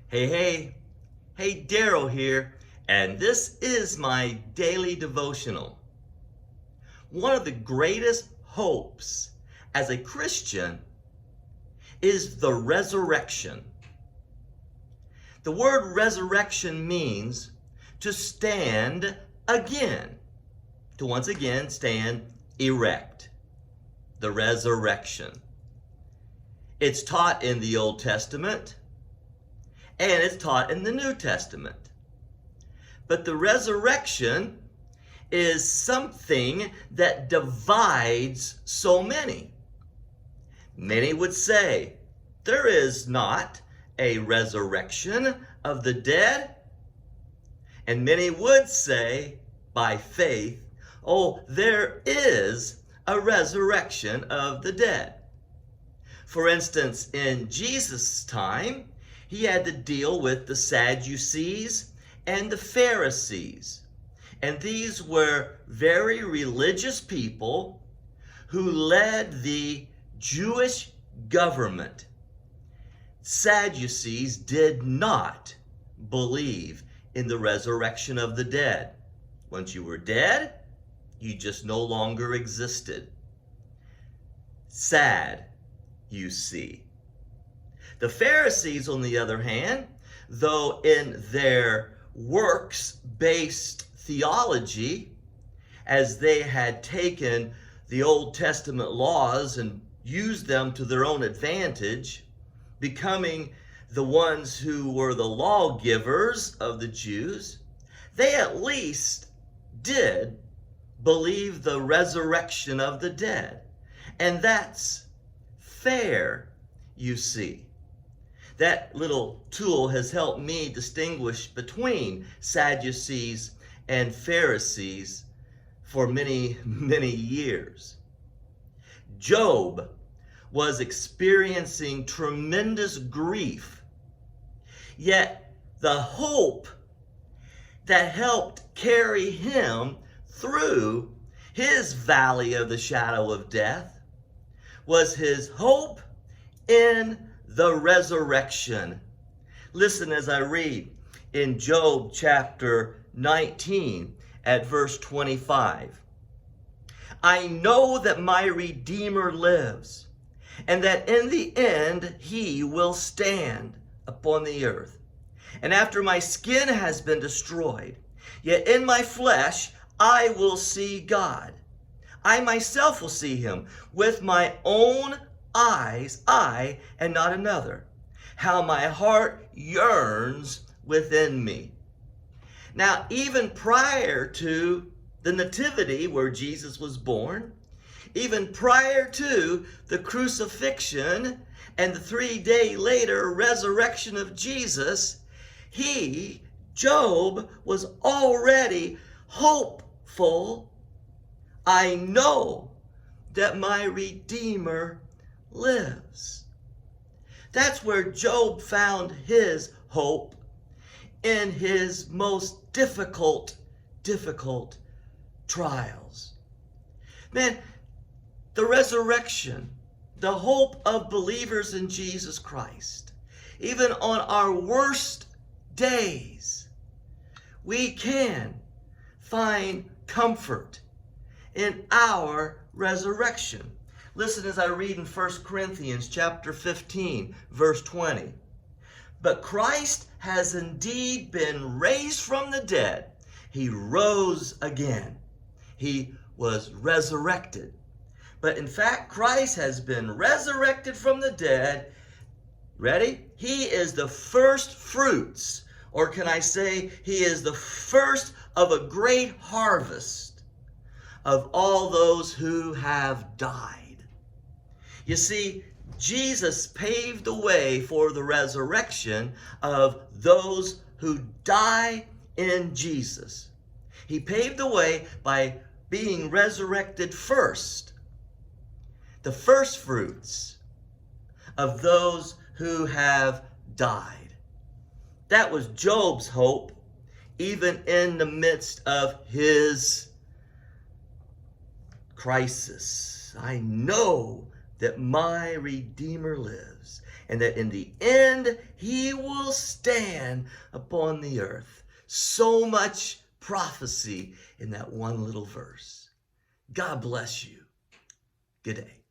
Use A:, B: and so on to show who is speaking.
A: Hey, Daryl here, and this is my daily devotional. One of the greatest hopes as a Christian is the resurrection. The word resurrection means to stand again, to once again stand erect. The resurrection. It's taught in the Old Testament, and it's taught in the New Testament. But the resurrection is something that divides so many. Many would say there is not a resurrection of the dead. And many would say by faith, oh, there is a resurrection of the dead. For instance, in Jesus' time, he had to deal with the Sadducees and the Pharisees. And these were very religious people who led the Jewish government. Sadducees did not believe in the resurrection of the dead. Once you were dead, you just no longer existed. Sad, you see. The Pharisees, on the other hand, though in their works-based theology, as they had taken the Old Testament laws and used them to their own advantage, becoming the ones who were the lawgivers of the Jews, they at least did believe the resurrection of the dead. And that's fair, you see. That little tool has helped me distinguish between Sadducees and Pharisees for many, many years. Job was experiencing tremendous grief, yet the hope that helped carry him through his valley of the shadow of death was his hope in the resurrection. Listen as I read in Job chapter 19 at verse 25. I know that my Redeemer lives, and that in the end he will stand upon the earth. And after my skin has been destroyed, yet in my flesh I will see God. I myself will see him with my own eyes, I and not another. How my heart yearns within me. Now, even prior to the nativity where Jesus was born, even prior to the crucifixion and the 3-day later resurrection of Jesus, Job, was already hopeful. I know that my Redeemer lives. That's where Job found his hope in his most difficult trials. Man, the resurrection, the hope of believers in Jesus Christ, even on our worst days, we can find comfort in our resurrection. Listen as I read in 1 Corinthians chapter 15, verse 20. But Christ has indeed been raised from the dead. He rose again. He was resurrected. But in fact, Christ has been resurrected from the dead. Ready? He is the first fruits, or can I say he is the first of a great harvest of all those who have died. You see, Jesus paved the way for the resurrection of those who die in Jesus. He paved the way by being resurrected first. The first fruits of those who have died. That was Job's hope, even in the midst of his crisis. I know that my Redeemer lives, and that in the end he will stand upon the earth. So much prophecy in that one little verse. God bless you. Good day.